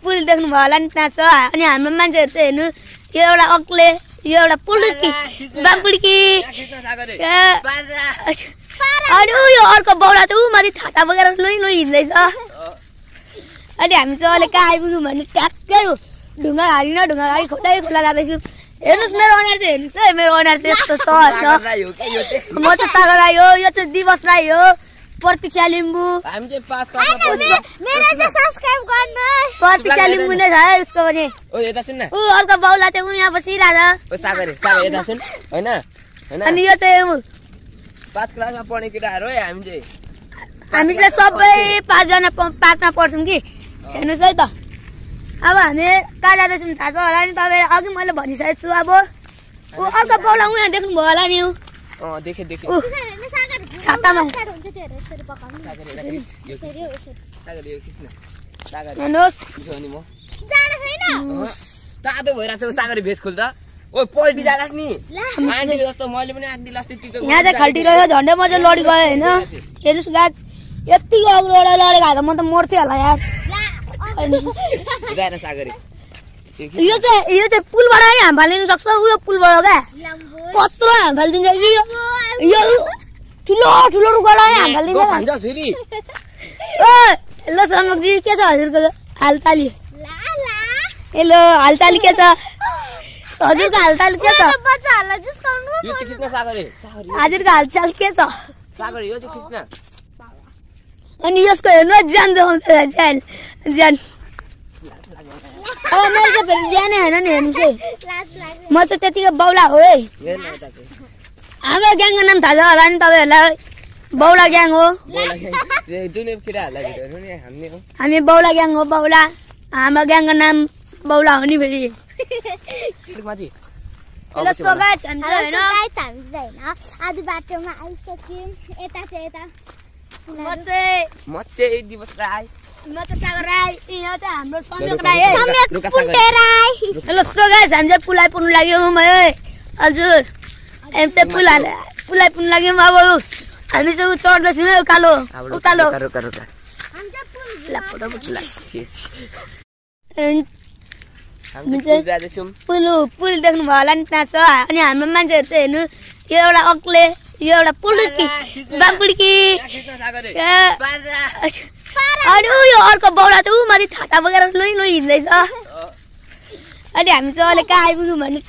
पुल देख्नु भयो होला नि त्यहाँ छ। अनि हाम्रो मान्छेहरू चाहिँ हेर्नु यो एउटा अग्ले यो एउटा पुल्की बाम्पुड्की अनि यो अर्को बौला चाहिँ ऊ माथि छाता बोकेर लुई हिँड्दैछ। अनि हामी चाहिँ अहिले कहाँ आइपुग्यौँ भने ट्याक्कै ढुङ्गा घारी खोटै खोला जाँदैछु। हेर्नुहोस् मेरो अनुहार चाहिँ हेर्नुहोस् है, मेरो अनुहार चाहिँ यस्तो छ। म चाहिँ सागर राई हो, यो चाहिँ दिवस राई हो, प्रतीक्षा लिम्बू प्रतीक्षा लिम्बू नै छ है उसको पनि। ऊ अर्को बाउला चाहिँ ऊ यहाँ बसिरहेको छ। अनि यो चाहिँ 5 क्लासमा पढ्ने केटाहरू है हामी चाहिँ सबै 5 जना 5मा पढ्छौँ कि। हेर्नुहोस् है त अब हामी कहाँ जाँदैछौँ थाहा छ होला नि तपाईँलाई, अघि मैले भनिसकेको छु। अब ऊ अर्को बाउला ऊ यहाँ देख्नु भयो होला नि, छातामा तातो भइरहेको छ सागरी भेज खोल्दा। ओ पल्टी जालास नि आन्टी जस्तो मैले पनि आन्टी लास्टै टिकटक यहाँ चाहिँ खल्टिरह्यो झन्डै म चाहिँ लडी गयो हैन। हेर्नुस् गाज यतिको अग्लोबाट लडेको हाल्दा म त मर्थेँ होला यार। गएर सागरी यो चाहिँ पुलबाट नि हाम फालिदिनु सक्छ। उयो पुलबाट क्या कत्रो हाम फालिदिन्छ कि यो ठुलो ठुलो रुखबाट नि हाम फालिदिन्छ फेरि। हेलो समजी के छ हजुरको हालचाली? हेलो हालचाली के छ हजुरको? हालचाल के छ हजुरको हालचाल के छ? अनि यसको हेर्नु ज्यान देखाउँछ ज्यान। अब मेरो चाहिँ फेरि ज्यानै होइन नि हेर्नुहोस् है। म चाहिँ त्यतिको बाउला हो है। हाम्रो ग्याङको नाम थाहा छ होला नि तपाईँहरूलाई, बाउला ग्याङ हो। हामी बाउला ग्याङ हो, बाउला। हाम्रो ग्याङको नाम बाउला हो नि फेरि। आधी बाटोमा आइसक्यौँ। यता चाहिँ यता म चाहिँ दिवस राई, म चाहिँ सागर राई, यो चाहिँ हाम्रो संयोग राई है। हेलो सो गाइस हामी चाहिँ पुलाइ पुग्नु लाग्यौँ है हजुर। हामी चाहिँ पुलाइ पुग्नु लाग्यौँ। अब हामी चाहिँ चढ्दैछौँ है उकालो उकालो। पुल देख्नु भयो होला नि त्यहाँ छ। अनि हाम्रो मान्छेहरू चाहिँ हेर्नु यो एउटा अग्ले यो एउटा पुल्की बाम्पुड्की अनि यो अर्को बौला चाहिँ ऊ माथि छाता बोकेर लुई हिँड्दैछ। अनि हामी चाहिँ अहिले कहाँ आइपुग्यौँ भने